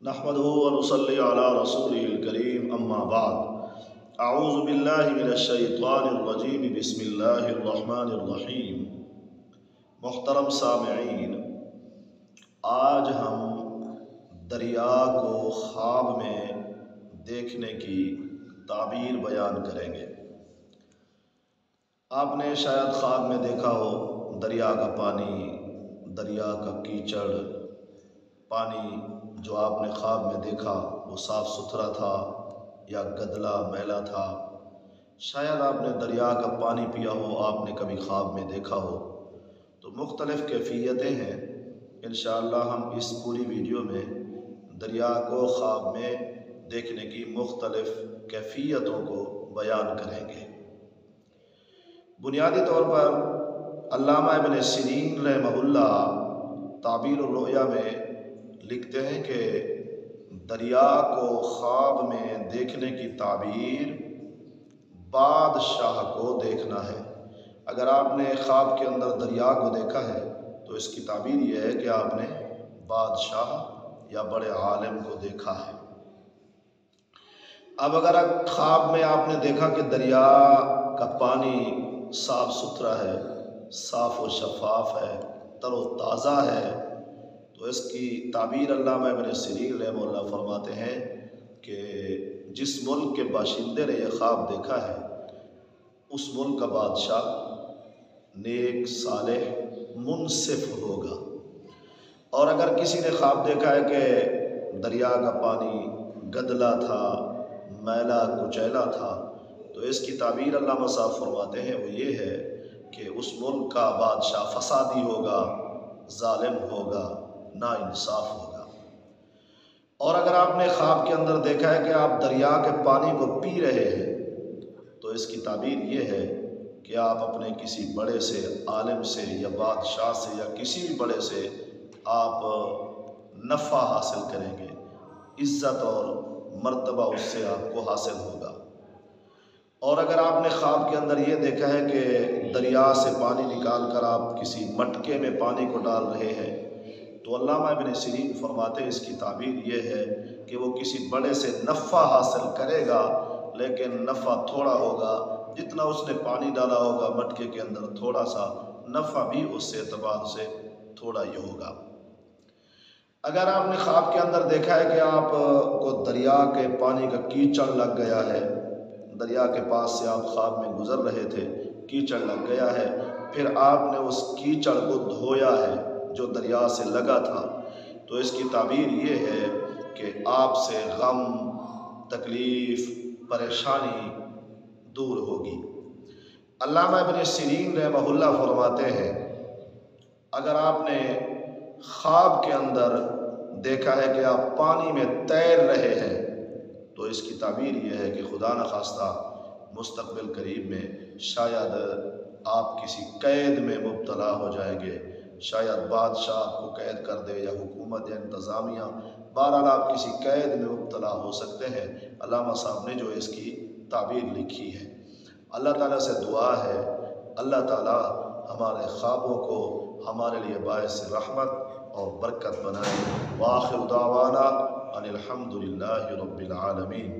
नहमदुहु व नुसल्ली अला रसूलिहिल करीम अम्मा बाद अऊज़ु बिल्लाहि मिनश शैतानिर रजीम बिस्मिल्लाहिर रहमानिर रहीम। मोहतरम सामिईन, आज हम दरिया को ख्वाब में देखने की ताबीर बयान करेंगे। आपने शायद ख्वाब में देखा हो दरिया का पानी, दरिया का कीचड़। पानी जो आपने ख्वाब में देखा वो साफ़ सुथरा था या गदला मैला था। शायद आपने दरिया का पानी पिया हो, आपने कभी ख्वाब में देखा हो। तो मुख्तलिफ़ कैफ़ियतें हैं। इंशाअल्लाह हम इस पूरी वीडियो में दरिया को ख्वाब में देखने की मुख्तलिफ़ कैफ़ियतों को बयान करेंगे। बुनियादी तौर पर अल्लामा इब्न सिरीन रहमहुल्लाह ताबीर रुया में लिखते हैं कि दरिया को ख्वाब में देखने की ताबीर बादशाह को देखना है। अगर आपने ख्वाब के अंदर दरिया को देखा है तो इसकी ताबीर यह है कि आपने बादशाह या बड़े आलिम को देखा है। अब अगर ख्वाब में आपने देखा कि दरिया का पानी साफ़ सुथरा है, साफ़ व शफ़ाफ़ है, तरोताज़ा है, तो इसकी ताबीर अल्लामा इब्न सिरीन रहमहुल्लाह फरमाते हैं कि जिस मुल्क के बाशिंदे ने यह ख्वाब देखा है उस मुल्क का बादशाह नेक, सालेह, मुनसिफ होगा। और अगर किसी ने ख्वाब देखा है कि दरिया का पानी गदला था, मैला कुचैला था, तो इसकी ताबीर अल्लामा साहब फरमाते हैं वो ये है कि उस मुल्क का बादशाह फसादी होगा, जालिम होगा, नाइंसाफ होगा। और अगर आपने ख्वाब के अंदर देखा है कि आप दरिया के पानी को पी रहे हैं तो इसकी ताबीर ये है कि आप अपने किसी बड़े से आलिम से या बादशाह से या किसी भी बड़े से आप नफ़ा हासिल करेंगे, इज़्ज़त और मर्तबा उससे आपको हासिल होगा। और अगर आपने ख्वाब के अंदर ये देखा है कि दरिया से पानी निकाल कर आप किसी मटके में पानी को डाल रहे हैं तो अल्लामा इब्न सिरीन फरमाते हैं इसकी ताबीर ये है कि वो किसी बड़े से नफ़ा हासिल करेगा, लेकिन नफ़ा थोड़ा होगा। जितना उसने पानी डाला होगा मटके के अंदर, थोड़ा सा नफ़ा भी उससे एतबार से थोड़ा ही होगा। अगर आपने ख्वाब के अंदर देखा है कि आपको दरिया के पानी का कीचड़ लग गया है, दरिया के पास से आप ख्वाब में गुजर रहे थे, कीचड़ लग गया है, फिर आपने उस कीचड़ को धोया है जो दरिया से लगा था, तो इसकी ताबीर ये है कि आपसे गम, तकलीफ़, परेशानी दूर होगी। अल्लामा इब्न सिरीन रहमहुल्लाह फरमाते हैं अगर आपने ख्वाब के अंदर देखा है कि आप पानी में तैर रहे हैं तो इसकी ताबीर यह है कि खुदा न खास्ता मुस्तक़बिल करीब में शायद आप किसी कैद में मुब्तला हो जाएंगे, शायद बादशाह आपको कैद कर दे या हुकूमत या इंतज़ामिया, बहरहाल आप किसी कैद में मुब्तला हो सकते हैं। अल्लामा साहब ने जो इसकी ताबीर लिखी है। अल्लाह ताला से दुआ है अल्लाह ताला हमारे ख्वाबों को हमारे लिए बाइस रहमत और बरकत बनाए। व आखिर दावाना अनिल हम्दुलिल्लाहि रब्बिल आलमीन।